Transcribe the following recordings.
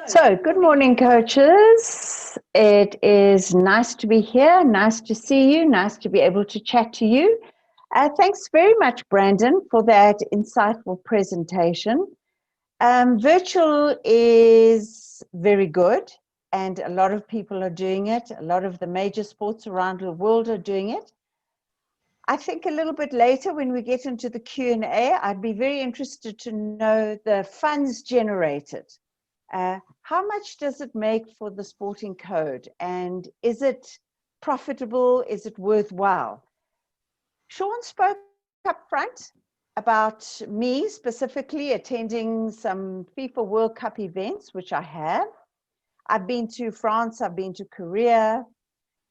So, good morning, coaches. It is nice to be here, nice to see you, nice to be able to chat to you. Thanks very much, Brandon, for that insightful presentation. Virtual is very good, and a lot of people are doing it. A lot of the major sports around the world are doing it. I think a little bit later when we get into the Q&A, I'd be very interested to know the funds generated. How much does it make for the sporting code, and is it profitable? Is it worthwhile? Sean spoke up front about me specifically attending some FIFA World Cup events, which I have. I've been to France, I've been to Korea.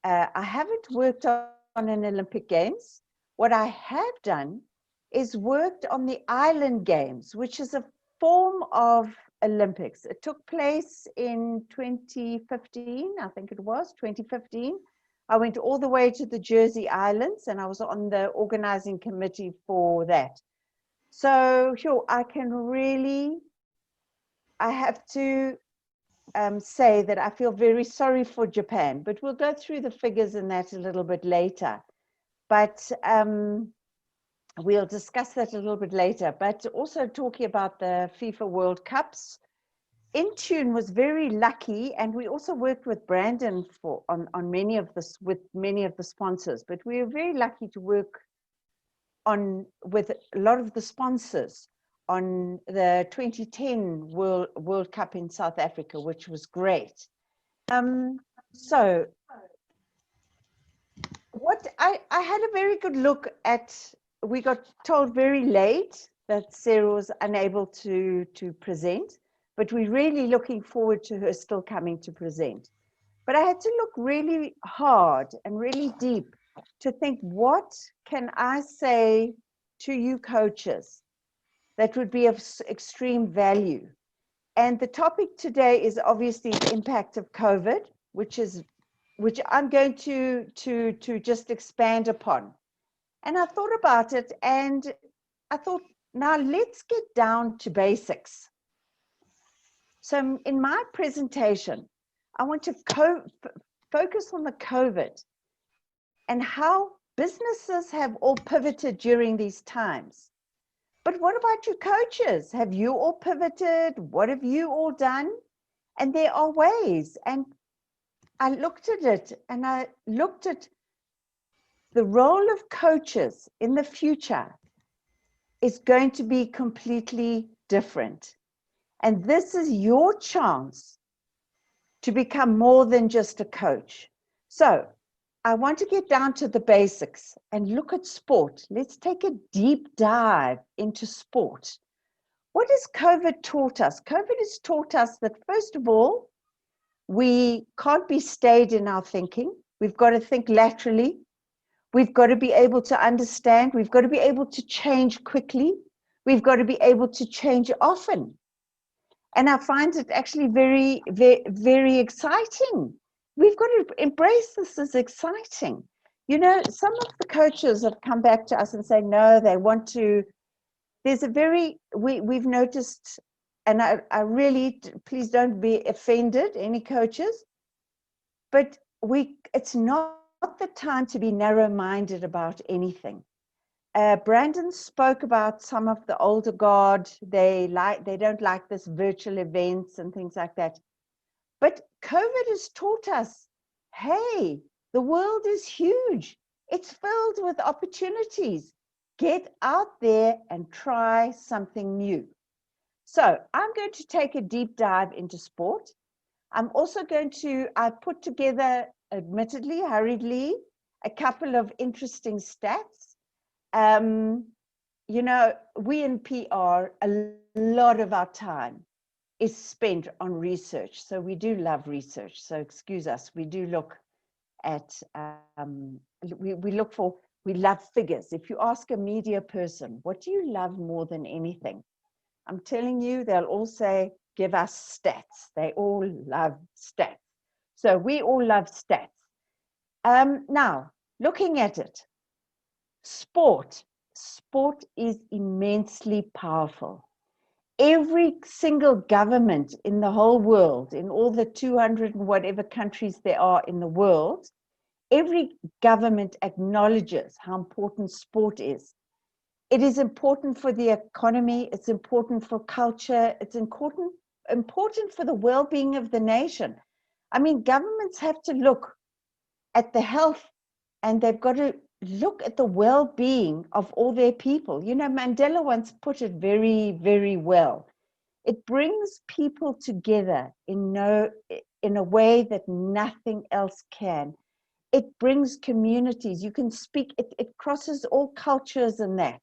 I haven't worked on an Olympic Games. What I have done is worked on the Island Games, which is a form of Olympics. It took place in 2015, I think it was 2015. I went all the way to the Jersey Islands and I was on the organizing committee for that. So sure, I have to say that I feel very sorry for Japan, but we'll go through the figures in that a little bit later. But we'll discuss that a little bit later. But also talking about the FIFA World Cups, Intune was very lucky, and we also worked with Brandon on many of this with many of the sponsors. But we were very lucky to work with a lot of the sponsors on the 2010 World Cup in South Africa, which was great. So what I had a very good look at, we got told very late that Sarah was unable to present, but we're really looking forward to her still coming to present. But I had to look really hard and really deep to think, what can I say to you coaches that would be of extreme value? And the topic today is obviously the impact of COVID, which I'm going to just expand upon. And I thought about it, and I thought, now let's get down to basics. So in my presentation, I want to focus on the COVID and how businesses have all pivoted during these times. But what about you coaches? Have you all pivoted? What have you all done? And there are ways. And I looked at it, and I looked at the role of coaches in the future is going to be completely different. And this is your chance to become more than just a coach. So I want to get down to the basics and look at sport. Let's take a deep dive into sport. What has COVID taught us? COVID has taught us that, first of all, we can't be stayed in our thinking. We've got to think laterally. We've got to be able to understand. We've got to be able to change quickly. We've got to be able to change often. And I find it actually very, very, very exciting. We've got to embrace this as exciting. You know, some of the coaches have come back to us and say, no, they want to, there's a very, we've noticed, and I really, please don't be offended, any coaches, but it's not the time to be narrow-minded about anything. Brandon spoke about some of the older guard. They don't like this virtual events and things like that. But COVID has taught us, hey, the world is huge. It's filled with opportunities. Get out there and try something new. So I'm going to take a deep dive into sport. I'm also going to, I put together, admittedly, hurriedly, a couple of interesting stats. You know, we in PR, a lot of our time is spent on research. So we do love research. So excuse us, we do look at, we love figures. If you ask a media person, what do you love more than anything? I'm telling you, they'll all say, give us stats. They all love stats. So we all love stats. Now, looking at it, sport is immensely powerful. every single government in the whole world, in all the 200 and whatever countries there are in the world, every government acknowledges how important sport is. It is important for the economy, it's important for culture, it's important for the well-being of the nation. I mean, governments have to look at the health, and they've got to look at the well-being of all their people. You know, Mandela once put it very, very well. It brings people together in a way that nothing else can. It brings communities. You can speak, it crosses all cultures and that.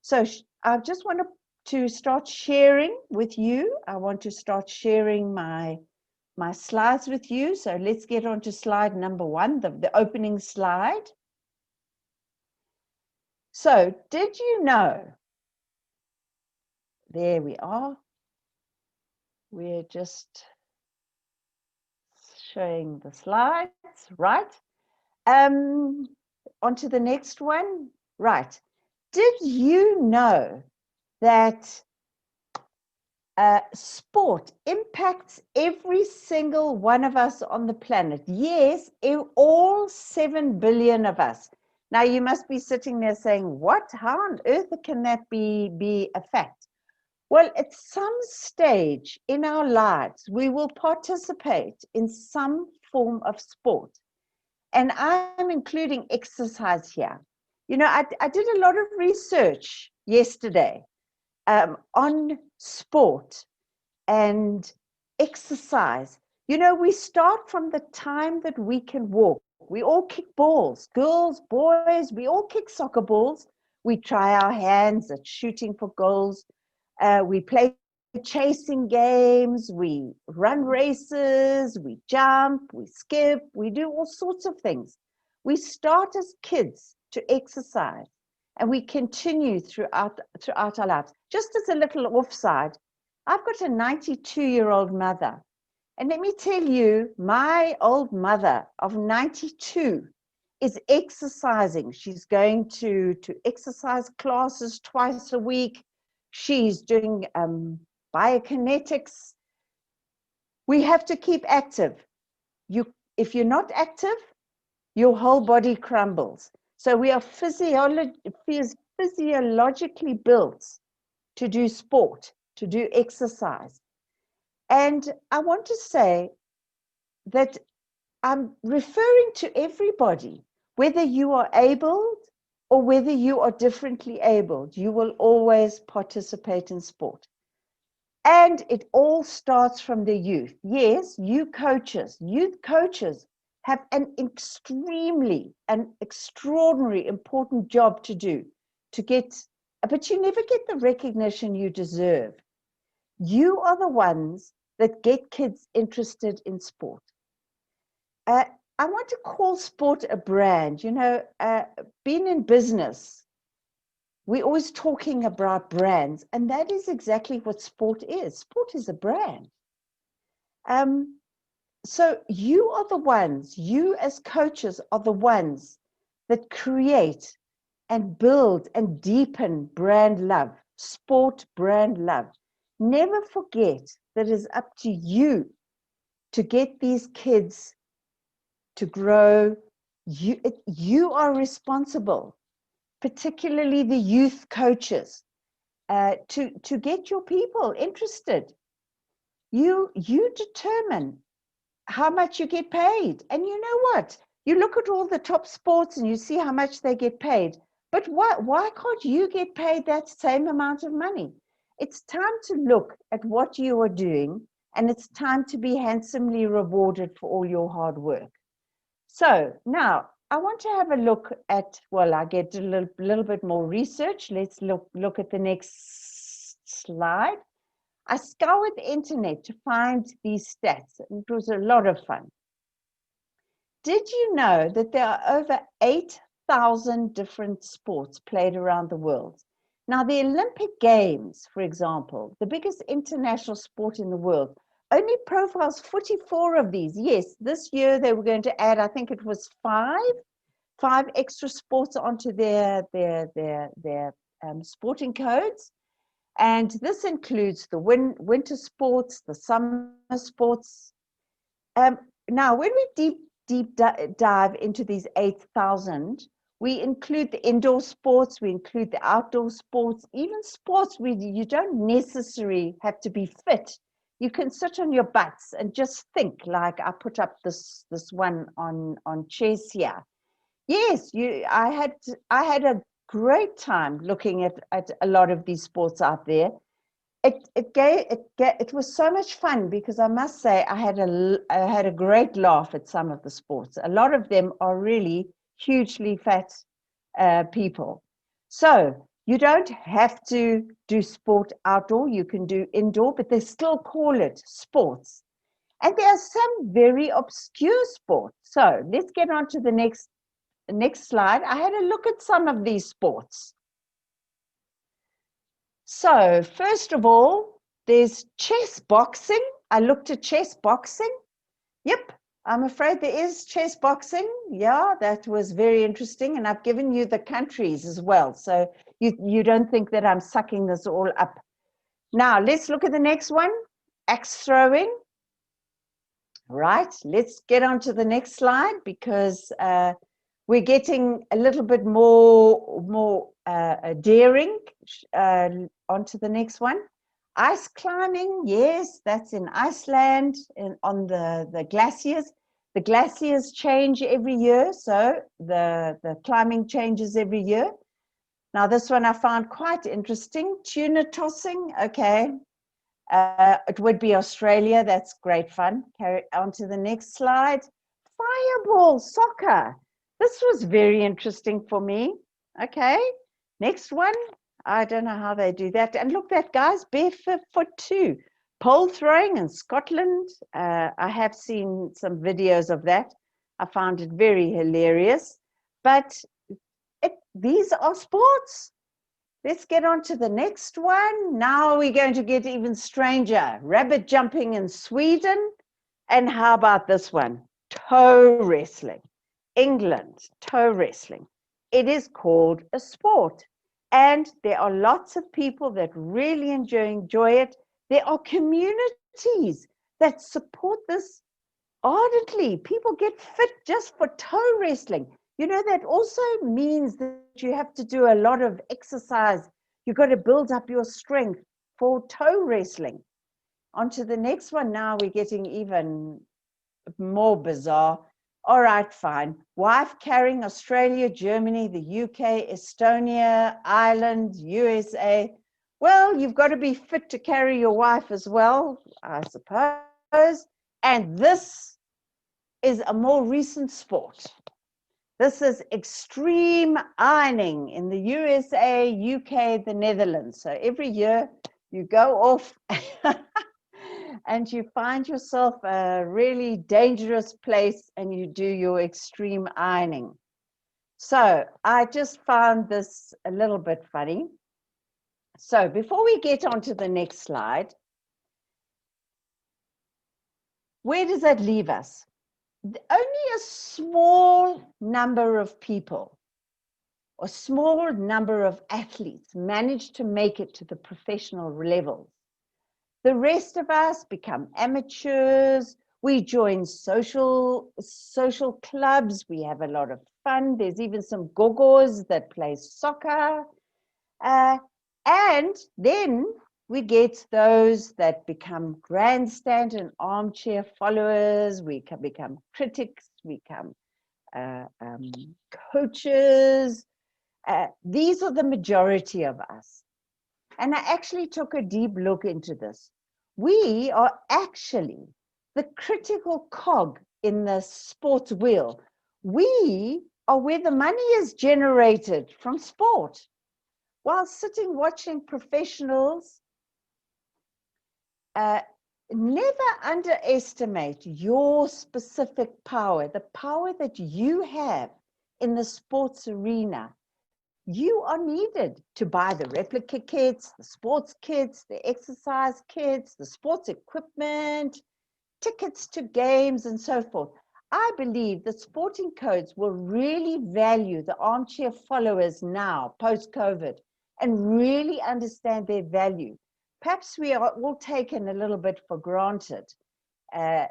So I just want to start sharing with you. I want to start sharing my slides with you. So let's get on to slide number 1, the opening slide. So did you know, there we are. We're just showing the slides, right? On to the next one, right. Did you know that sport impacts every single one of us on the planet? Yes, all 7 billion of us. Now you must be sitting there saying, what? How on earth can that be a fact? Well, at some stage in our lives, we will participate in some form of sport. And I'm including exercise here. You know, I did a lot of research yesterday on sport and exercise. You know, we start from the time that we can walk. We all kick balls, girls, boys, we all kick soccer balls. We try our hands at shooting for goals. We play chasing games, we run races, we jump, we skip, we do all sorts of things. We start as kids to exercise, and we continue throughout our lives. Just as a little offside, I've got a 92-year-old mother. And let me tell you, my old mother of 92 is exercising. She's going to exercise classes twice a week. She's doing biokinetics. We have to keep active. If you're not active, your whole body crumbles. So we are physiologically built to do sport, to do exercise. And I want to say that I'm referring to everybody, whether you are able or whether you are differently abled, you will always participate in sport. And it all starts from the youth. Yes, youth coaches have an extraordinary important job to do but you never get the recognition you deserve. You are the ones that get kids interested in sport. I want to call sport a brand. You know, being in business, we're always talking about brands, and that is exactly what sport is. Sport is a brand. So you are the ones, you as coaches are the ones that create and build and deepen brand love, sport brand love. Never forget that it is up to you to get these kids to grow. You are responsible, particularly the youth coaches, to get your people interested. You determine how much you get paid. And you know what? You look at all the top sports and you see how much they get paid. But why can't you get paid that same amount of money? It's time to look at what you are doing, and it's time to be handsomely rewarded for all your hard work. So now I want to have a look at, well, I get a little bit more research. Let's look at the next slide. I scoured the internet to find these stats, and it was a lot of fun. Did you know that there are over 8,000 different sports played around the world? Now, the Olympic Games, for example, the biggest international sport in the world, only profiles 44 of these. Yes, this year they were going to add, I think it was five extra sports onto their sporting codes. And this includes the winter sports, the summer sports. Now, when we dive into these 8,000, we include the indoor sports, we include the outdoor sports, even sports where you don't necessarily have to be fit. You can sit on your butts and just think, like I put up this one on chess here. Yes, I had a great time looking at a lot of these sports out there. It was so much fun because I must say I had a great laugh at some of the sports. A lot of them are really hugely fat people. So you don't have to do sport outdoor. You can do indoor, but they still call it sports. And there are some very obscure sports. So let's get on to the next slide. I had a look at some of these sports. So first of all, there's chess boxing. I looked at chess boxing. Yep, I'm afraid there is chess boxing. Yeah, that was very interesting. And I've given you the countries as well. So you don't think that I'm sucking this all up. Now, let's look at the next one, axe throwing. Right, let's get on to the next slide because we're getting a little bit more daring. Onto the next one. Ice climbing, yes, that's in Iceland, on the glaciers. The glaciers change every year, so the climbing changes every year. Now, this one I found quite interesting. Tuna tossing, okay. It would be Australia. That's great fun. Carry on to the next slide. Fireball soccer. This was very interesting for me. Okay, next one. I don't know how they do that. And look, that guy's barefoot too. Pole throwing in Scotland. I have seen some videos of that. I found it very hilarious. But these are sports. Let's get on to the next one. Now we're going to get even stranger. Rabbit jumping in Sweden. And how about this one? Toe wrestling. England, toe wrestling. It is called a sport. And there are lots of people that really enjoy it. There are communities that support this ardently. People get fit just for toe wrestling. You know, that also means that you have to do a lot of exercise. You've got to build up your strength for toe wrestling. On to the next one now, we're getting even more bizarre. All right, fine. Wife carrying Australia, Germany, the UK, Estonia, Ireland, USA. Well, you've got to be fit to carry your wife as well, I suppose. And this is a more recent sport. This is extreme ironing in the USA, UK, the Netherlands. So every year you go off and you find yourself a really dangerous place and you do your extreme ironing. So I just found this a little bit funny. So before we get on to the next slide, where does that leave us? Only a small number of people, or small number of athletes manage to make it to the professional levels. The rest of us become amateurs. We join social clubs. We have a lot of fun. There's even some gogos that play soccer. And then we get those that become grandstand and armchair followers. We can become critics. We become coaches. These are the majority of us. And I actually took a deep look into this. We are actually the critical cog in the sports wheel. We are where the money is generated from sport. While sitting watching professionals, never underestimate your specific power, the power that you have in the sports arena. You are needed to buy the replica kits, the sports kits, the exercise kits, the sports equipment, tickets to games, and so forth. I believe that sporting codes will really value the armchair followers now, post-COVID. and really understand their value. Perhaps we are all taken a little bit for granted.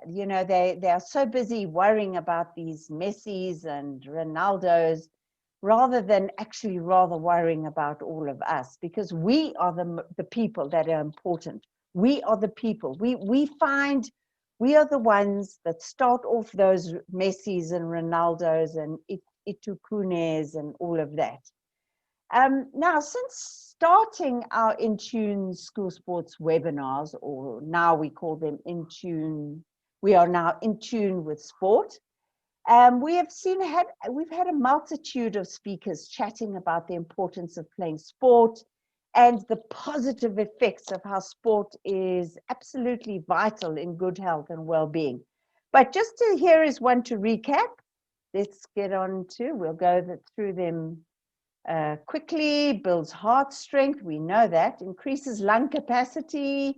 You know, they are so busy worrying about these Messis and Ronaldos rather than actually rather worrying about all of us, because we are the people that are important. We are the people. We find we are the ones that start off those Messis and Ronaldos and Itukunes and all of that. Now, since starting our Intune school sports webinars, or now we call them Intune, we are now in tune with sport. We've had a multitude of speakers chatting about the importance of playing sport and the positive effects of how sport is absolutely vital in good health and well-being. But just here is one to recap. Let's get on to, we'll go through them quickly. Builds heart strength, we know that. Increases lung capacity,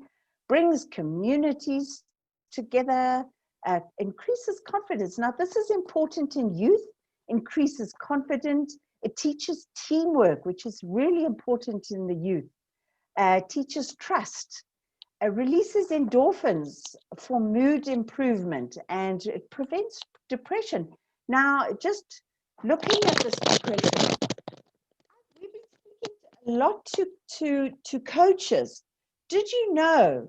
brings communities together, increases confidence. Now, this is important in youth, increases confidence. It teaches teamwork, which is really important in the youth. Teaches trust, releases endorphins for mood improvement, and it prevents depression. Now, just looking at this depression, we've been speaking a lot to coaches. Did you know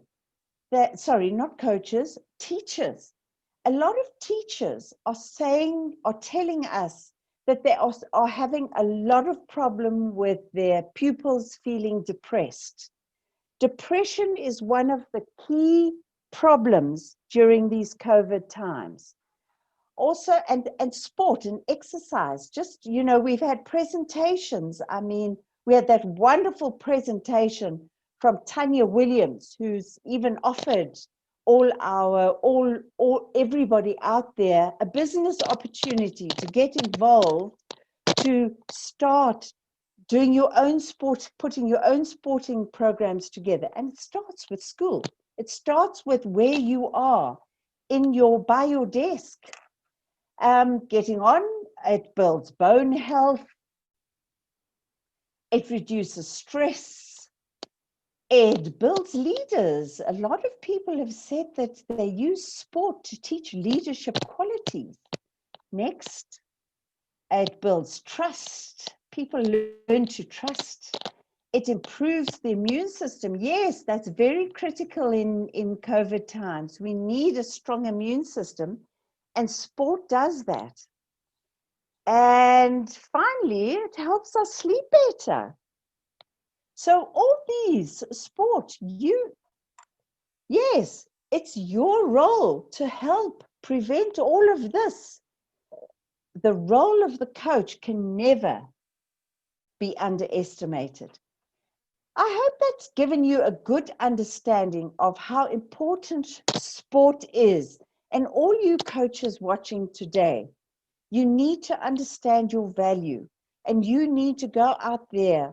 that, sorry, not coaches, teachers. A lot of teachers are telling us that they are having a lot of problem with their pupils feeling depressed. Depression is one of the key problems during these COVID times. Also, and sport and exercise, just, you know, we've had presentations. I mean, we had that wonderful presentation from Tanya Williams, who's even offered everybody out there a business opportunity to get involved, to start doing your own sport, putting your own sporting programs together. And it starts with school. It starts with where you are by your desk. Getting on, it builds bone health. It reduces stress. It builds leaders. A lot of people have said that they use sport to teach leadership qualities. Next, it builds trust. People learn to trust. It improves the immune system. Yes, that's very critical in COVID times. We need a strong immune system, and sport does that. And finally, it helps us sleep better. So all these sport, yes, it's your role to help prevent all of this. The role of the coach can never be underestimated. I hope that's given you a good understanding of how important sport is. And all you coaches watching today, you need to understand your value, and you need to go out there,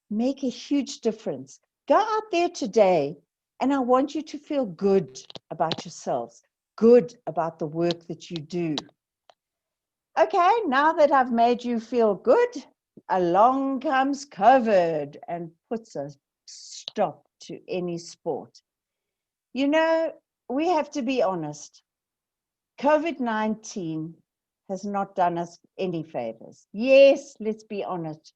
make a huge difference. Go out there today, and I want you to feel good about yourselves, good about the work that you do. Okay, now that I've made you feel good, along comes COVID and puts a stop to any sport. You know, we have to be honest. COVID-19 has not done us any favors. Yes, let's be honest.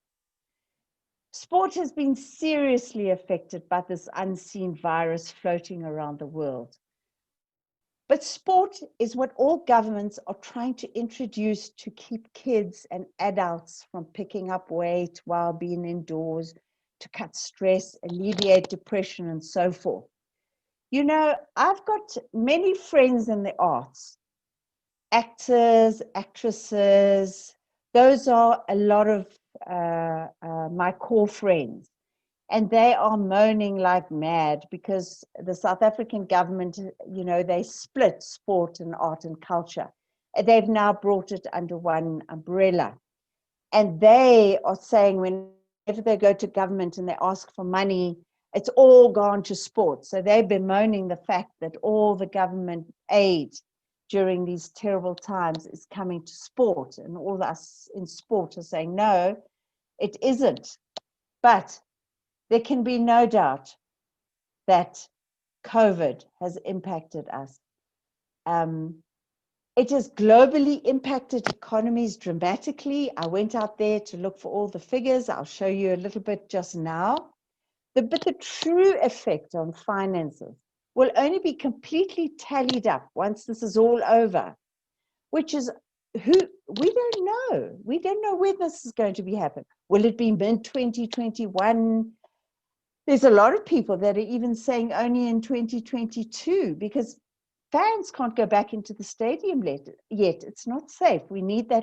Sport has been seriously affected by this unseen virus floating around the world. But sport is what all governments are trying to introduce to keep kids and adults from picking up weight while being indoors, to cut stress, alleviate depression, and so forth. You know, I've got many friends in the arts, actors, actresses. Those are a lot of my core friends. And they are moaning like mad because the South African government, you know, they split sport and art and culture. They've now brought it under one umbrella. And they are saying whenever they go to government and they ask for money, it's all gone to sport. So they're bemoaning the fact that all the government aid during these terrible times is coming to sport. And all us in sport are saying, no, it isn't. But there can be no doubt that COVID has impacted us. It has globally impacted economies dramatically. I went out there to look for all the figures. I'll show you a little bit just now. But the true effect on finances will only be completely tallied up once this is all over, which is we don't know. We don't know when this is going to be happening. Will it be mid-2021? There's a lot of people that are even saying only in 2022, because fans can't go back into the stadium yet. It's not safe. We need the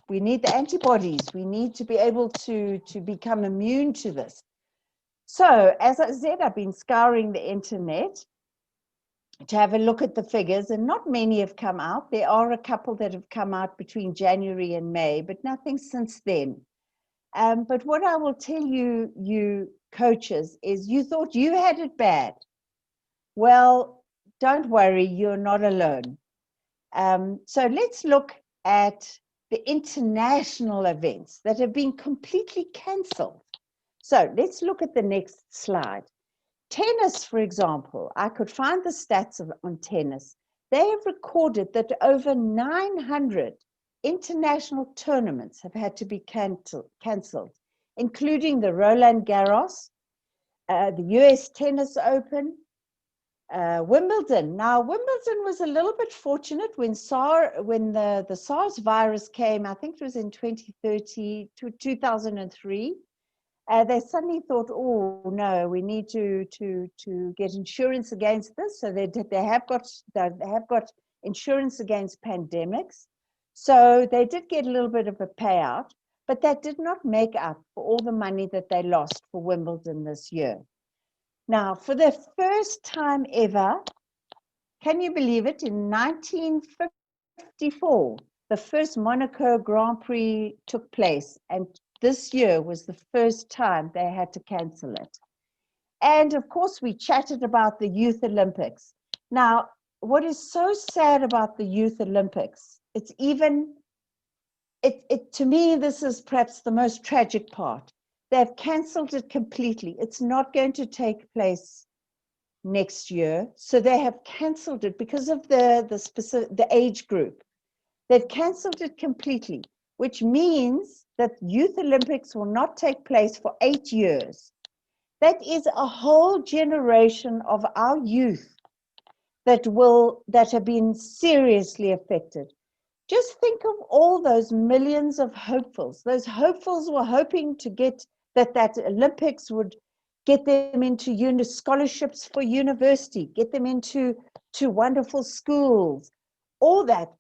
we need the antibodies. We need to be able to become immune to this. So, as I said, I've been scouring the internet to have a look at the figures, and not many have come out. There are a couple that have come out between January and May, but nothing since then. But what I will tell you, you coaches, is you thought you had it bad. Well, don't worry, you're not alone. So let's look at the international events that have been completely cancelled. So let's look at the next slide. Tennis, for example, I could find the stats on tennis. They have recorded that over 900 international tournaments have had to be cancelled, including the Roland Garros, the US Tennis Open, Wimbledon. Now, Wimbledon was a little bit fortunate when the SARS virus came. I think it was in 2003. They suddenly thought, oh no, we need to get insurance against this. So they have got insurance against pandemics. So they did get a little bit of a payout, but that did not make up for all the money that they lost for Wimbledon this year. Now, for the first time ever, can you believe it? In 1954, the first Monaco Grand Prix took place, and this year was the first time they had to cancel it. And of course, we chatted about the Youth Olympics. Now, what is so sad about the Youth Olympics, to me, this is perhaps the most tragic part. They've cancelled it completely. It's not going to take place next year. So they have cancelled it because of the age group. They've cancelled it completely, which means that Youth Olympics will not take place for 8 years. That is a whole generation of our youth that have been seriously affected. Just think of all those millions of hopefuls. Those hopefuls were hoping to get that Olympics would get them into scholarships for university, get them into wonderful schools. All that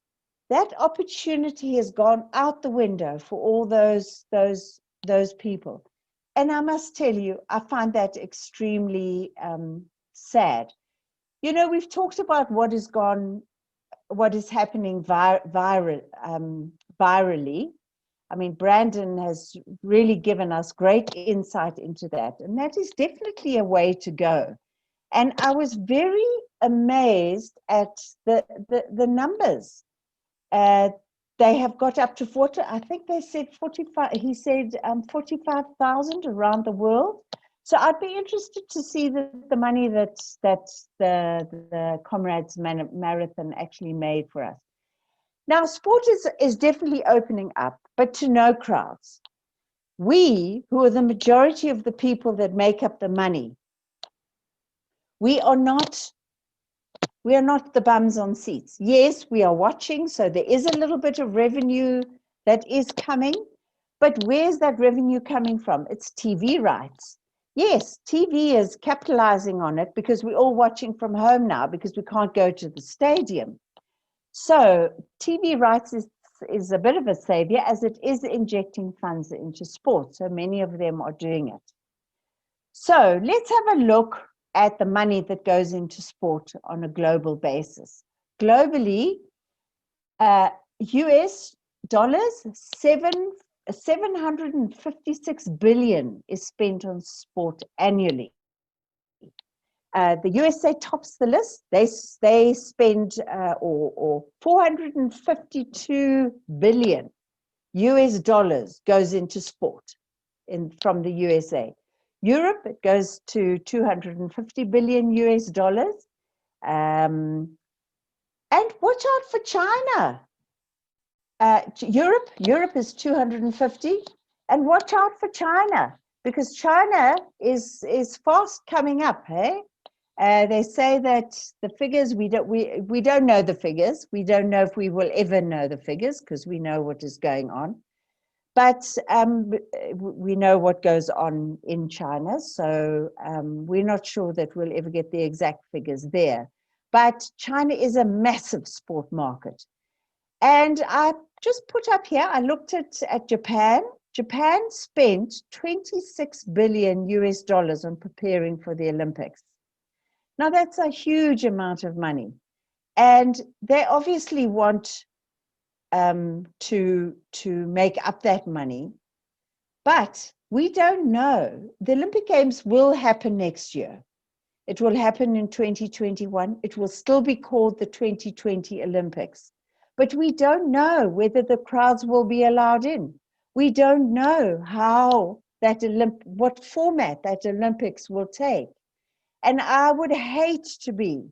opportunity has gone out the window for all those people. And I must tell you, I find that extremely sad. You know, we've talked about what is happening virally. I mean, Brandon has really given us great insight into that, and that is definitely a way to go. And I was very amazed at the numbers. They have got up to 40, I think they said 45, he said 45,000 around the world. So I'd be interested to see the money that the Comrades Marathon actually made for us. Now, sport is definitely opening up, but to no crowds. We, who are the majority of the people that make up the money, we are not the bums on seats. Yes, we are watching, so there is a little bit of revenue that is coming, but where's that revenue coming from? It's TV rights. Yes, TV is capitalizing on it because we're all watching from home now because we can't go to the stadium. So TV rights is a bit of a savior, as it is injecting funds into sport. So many of them are doing it. So let's have a look at the money that goes into sport on a global basis. Globally, US dollars, 756 billion is spent on sport annually. The USA tops the list. They spend or 452 billion US dollars goes into sport from the USA. Europe, it goes to 250 billion US dollars. And watch out for China. Europe is 250, and watch out for China, because China is fast coming up. Hey, they say that the figures, we don't know the figures. We don't know if we will ever know the figures, because we know what is going on. But we know what goes on in China, so we're not sure that we'll ever get the exact figures there. But China is a massive sport market. And I just put up here, I looked at Japan. Japan spent 26 billion US dollars on preparing for the Olympics. Now, that's a huge amount of money. And they obviously want to make up that money. But we don't know. The Olympic Games will happen next year. It will happen in 2021. It will still be called the 2020 Olympics. But we don't know whether the crowds will be allowed in. We don't know how what format that Olympics will take. And I would hate to be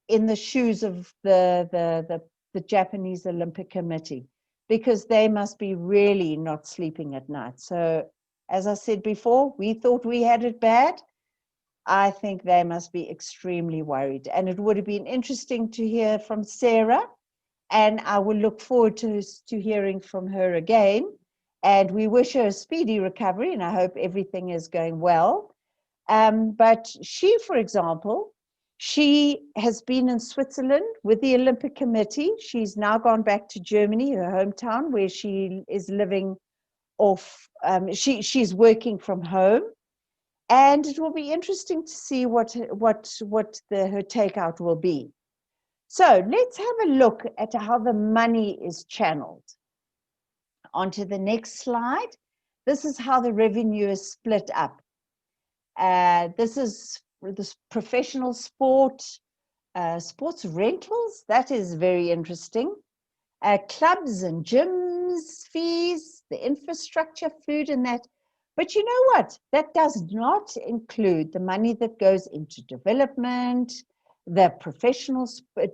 in the shoes of the Japanese Olympic Committee, because they must be really not sleeping at night. So, as I said before, we thought we had it bad. I think they must be extremely worried. And it would have been interesting to hear from Sarah, and I will look forward to hearing from her again. And we wish her a speedy recovery, and I hope everything is going well. But she, for example, she has been in Switzerland with the Olympic Committee. She's now gone back to Germany, her hometown, where she is living off. She's working from home, and it will be interesting to see what her takeout will be. So let's have a look at how the money is channeled. On to the next slide. This is how the revenue is split up. This is this professional sport, sports rentals. That is very interesting. Clubs and gyms fees, the infrastructure, food, and that. But you know what? That does not include the money that goes into development, the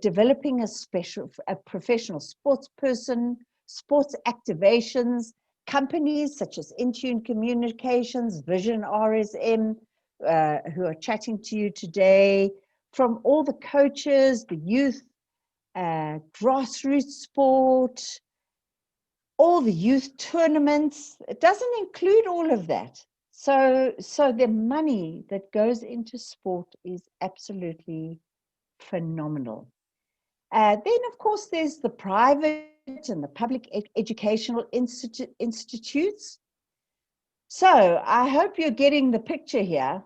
developing a professional sports person, sports activations, companies such as Intune Communications, Vision RSM, who are chatting to you today, from all the coaches, the youth, grassroots sport, all the youth tournaments. It doesn't include all of that. So the money that goes into sport is absolutely phenomenal. Then, of course, there's the private and the public educational institutes. So I hope you're getting the picture here.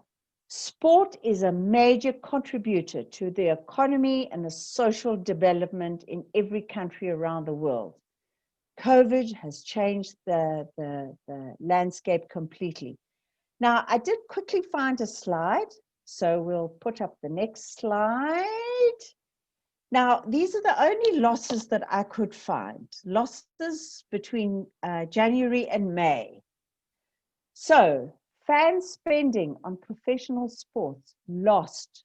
Sport is a major contributor to the economy and the social development in every country around the world. COVID has changed the landscape completely. Now, I did quickly find a slide, so we'll put up the next slide. Now, these are the only losses that I could find, losses between January and May. So, fan spending on professional sports lost.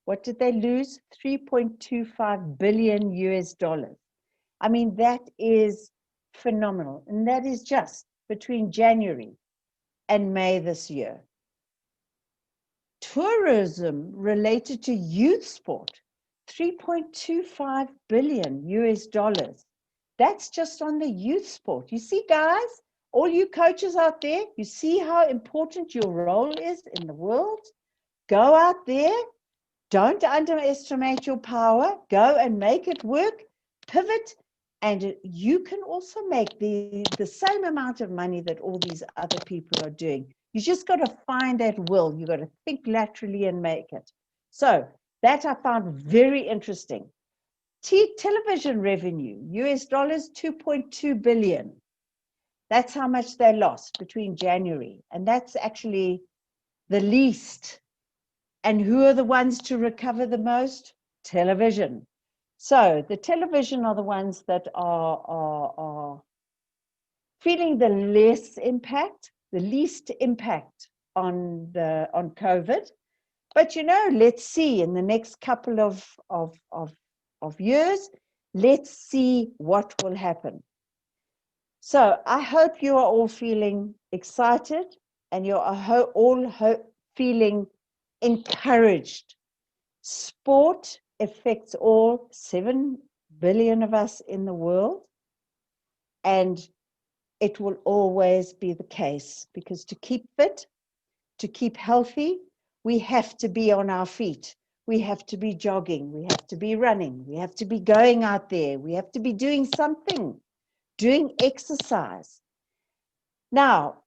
What did they lose? 3.25 billion US dollars. I mean, that is phenomenal. And that is just between January and May this year. Tourism related to youth sport, 3.25 billion US dollars. That's just on the youth sport. You see, guys, all you coaches out there, you see how important your role is in the world? Go out there. Don't underestimate your power. Go and make it work. Pivot. And you can also make the same amount of money that all these other people are doing. You just got to find that will. You got to think laterally and make it. So that I found very interesting. Television revenue, US dollars, 2.2 billion. That's how much they lost between January. And that's actually the least And who are the ones to recover the most? Television. So the television are the ones that are feeling the least impact on COVID. But let's see in the next couple of years, let's see what will happen. So I hope you are all feeling excited and you are all feeling encouraged. Sport affects all 7 billion of us in the world, and it will always be the case, because to keep fit, to keep healthy, we have to be on our feet. We have to be jogging. We have to be running. We have to be going out there. We have to be doing something, doing exercise. Now,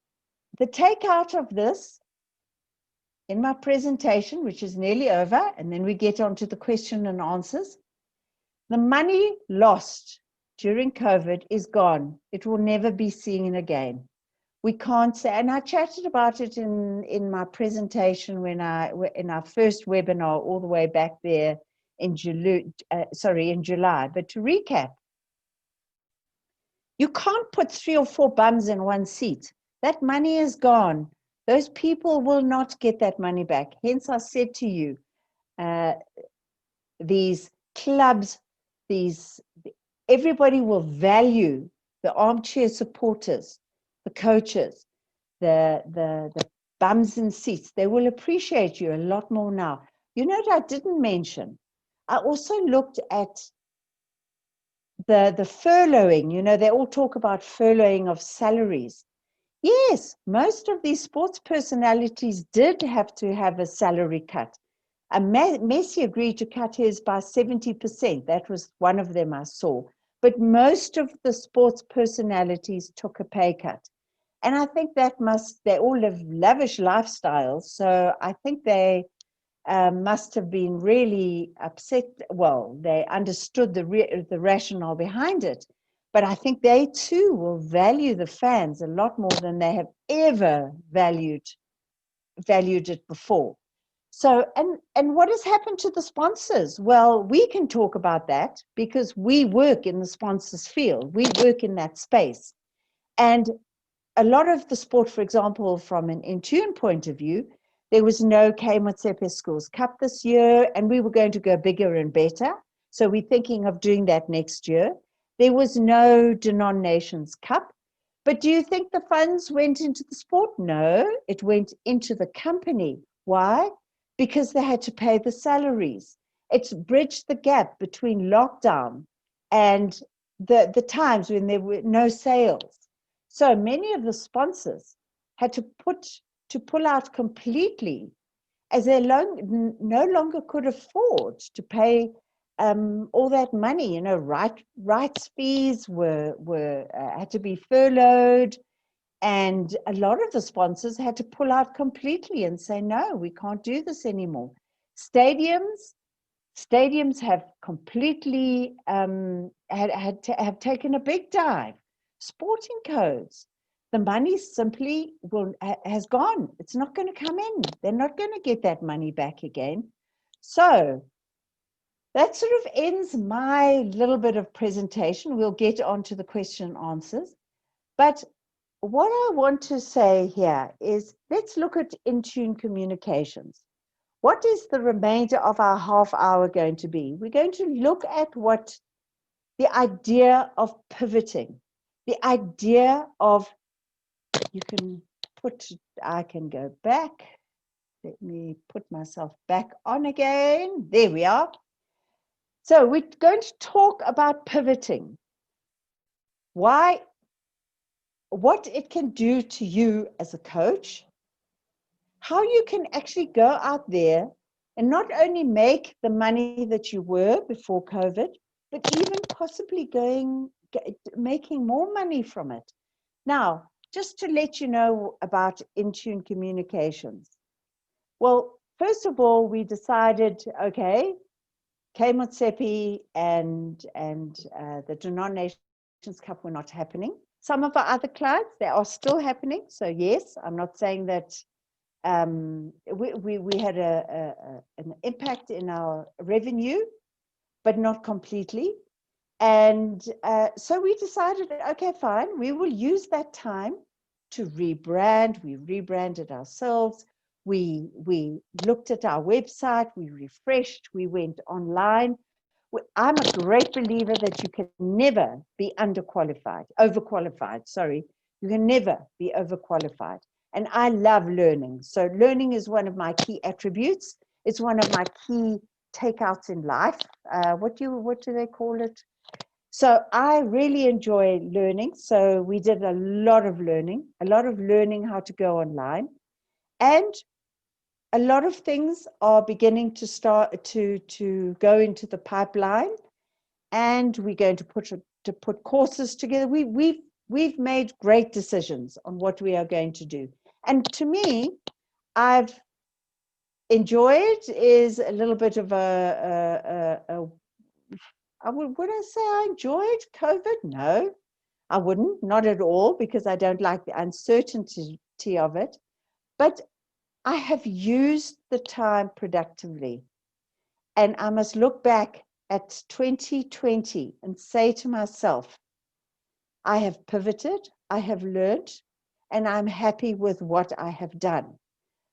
the takeout of this in my presentation, which is nearly over, and then we get on to the question and answers. The money lost during COVID is gone. It will never be seen again. We can't say, and I chatted about it in my presentation in our first webinar all the way back there in July. But to recap, you can't put 3 or 4 bums in one seat. That money is gone. Those people will not get that money back. Hence, I said to you, these clubs, everybody will value the armchair supporters, the coaches, the bums in seats. They will appreciate you a lot more now. You know what I didn't mention? I also looked at the furloughing. They all talk about furloughing of salaries. Yes, most of these sports personalities did have to have a salary cut. Messi agreed to cut his by 70%. That was one of them I saw. But most of the sports personalities took a pay cut. And I think they all live lavish lifestyles. So I think they must have been really upset. Well, they understood the rationale behind it. But I think they too will value the fans a lot more than they have ever valued it before. So, and what has happened to the sponsors? Well, we can talk about that because we work in the sponsors field. We work in that space. And a lot of the sport, for example, from an Intune point of view, there was no Kassey Schools Cup this year, and we were going to go bigger and better. So we're thinking of doing that next year. There was no Denon Nations Cup. But do you think the funds went into the sport? No, it went into the company. Why? Because they had to pay the salaries. It's bridged the gap between lockdown and the times when there were no sales. So many of the sponsors had to pull out completely, as they no longer could afford to pay all that money. Rights fees had to be furloughed, and a lot of the sponsors had to pull out completely and say, no, we can't do this anymore. Stadiums have completely have taken a big dive. Sporting codes, the money simply has gone. It's not going to come in. They're not going to get that money back again. So that sort of ends my little bit of presentation. We'll get on to the question and answers. But what I want to say here is, let's look at Intune communications. What is the remainder of our half hour going to be? We're going to look at what the idea of pivoting, the idea of, I can go back. Let me put myself back on again. There we are. So we're going to talk about pivoting. What it can do to you as a coach, how you can actually go out there and not only make the money that you were before COVID, but even possibly making more money from it. Now, just to let you know about Intune communications. Well, first of all, we decided, okay, Kassey and the Denon Nations Cup were not happening. Some of our other clubs, they are still happening. So yes, I'm not saying that we had an impact in our revenue, but not completely. And so we decided, okay, fine, we will use that time to rebrand. We rebranded ourselves. We looked at our website, we refreshed, we went online. I'm a great believer that you can never be overqualified, sorry. You can never be overqualified. And I love learning. So learning is one of my key attributes. It's one of my key takeouts in life. What do they call it? So I really enjoy learning. So we did a lot of learning how to go online. And a lot of things are beginning to start to go into the pipeline. And we're going to put courses together. We've made great decisions on what we are going to do. And to me, I've enjoyed is a little bit of would I say I enjoyed COVID? No, I wouldn't, not at all, because I don't like the uncertainty of it. But I have used the time productively. And I must look back at 2020 and say to myself, I have pivoted, I have learned, and I'm happy with what I have done.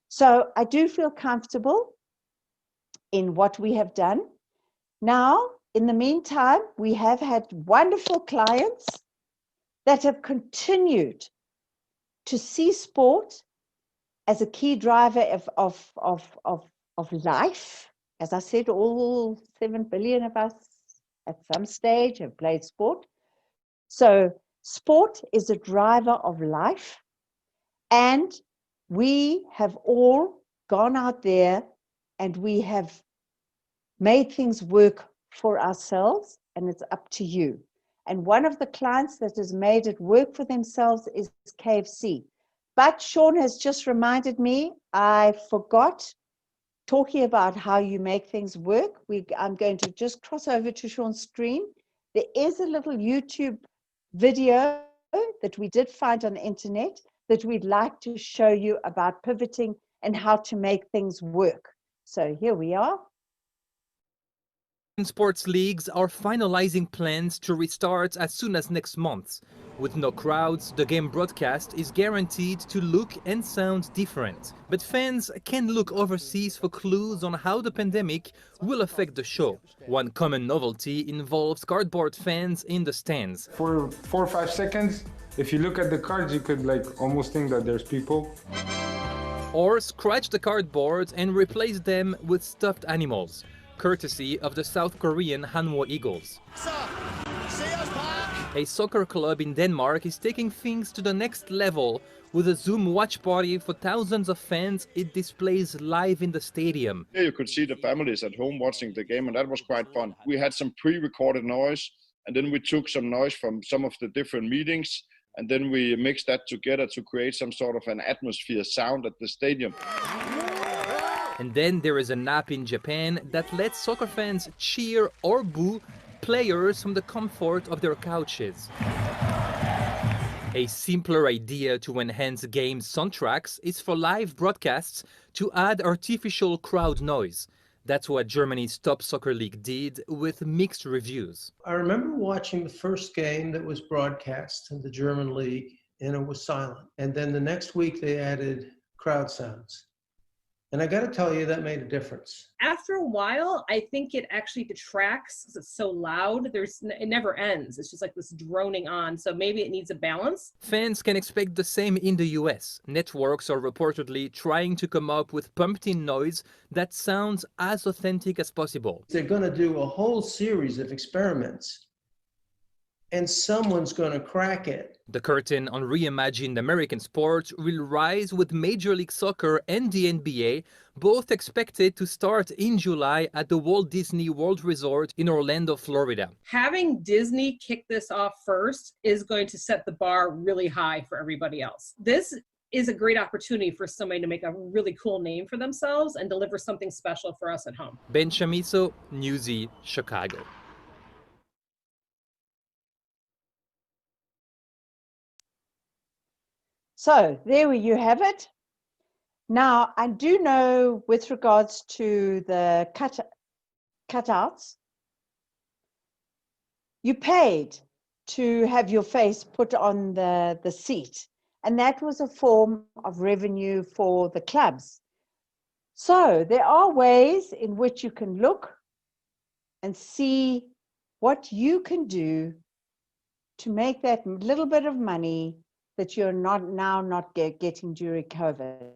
So I do feel comfortable in what we have done. Now, in the meantime, we have had wonderful clients that have continued to see sport as a key driver of life. As I said, all 7 billion of us at some stage have played sport. So sport is a driver of life. And we have all gone out there and we have made things work for ourselves, and it's up to you. And one of the clients that has made it work for themselves is KFC. But Sean has just reminded me, I forgot talking about how you make things work. I'm going to just cross over to Sean's screen. There is a little YouTube video that we did find on the internet that we'd like to show you about pivoting and how to make things work. So here we are. Sports leagues are finalizing plans to restart as soon as next month. With no crowds, the game broadcast is guaranteed to look and sound different. But fans can look overseas for clues on how the pandemic will affect the show. One common novelty involves cardboard fans in the stands. For 4 or 5 seconds, if you look at the cards, you could almost think that there's people. Or scratch the cardboard and replace them with stuffed animals, courtesy of the South Korean Hanwha Eagles. A soccer club in Denmark is taking things to the next level. With a Zoom watch party for thousands of fans, it displays live in the stadium. Here you could see the families at home watching the game, and that was quite fun. We had some pre-recorded noise, and then we took some noise from some of the different meetings, and then we mixed that together to create some sort of an atmosphere sound at the stadium. And then there is an app in Japan that lets soccer fans cheer or boo players from the comfort of their couches. A simpler idea to enhance game soundtracks is for live broadcasts to add artificial crowd noise. That's what Germany's top soccer league did, with mixed reviews. I remember watching the first game that was broadcast in the German league, and it was silent. And then the next week they added crowd sounds. And I got to tell you, that made a difference. After a while, I think it actually detracts because it's so loud. It never ends. It's just like this droning on. So maybe it needs a balance. Fans can expect the same in the US. Networks are reportedly trying to come up with pumped-in noise that sounds as authentic as possible. They're going to do a whole series of experiments, and someone's going to crack it. The curtain on reimagined American sport will rise with Major League Soccer and the NBA, both expected to start in July at the Walt Disney World Resort in Orlando, Florida. Having Disney kick this off first is going to set the bar really high for everybody else. This is a great opportunity for somebody to make a really cool name for themselves and deliver something special for us at home. Ben Chamiso, Newsy, Chicago. So there you have it. Now, I do know with regards to the cutouts, you paid to have your face put on the seat, and that was a form of revenue for the clubs. So there are ways in which you can look and see what you can do to make that little bit of money that you're not getting during COVID.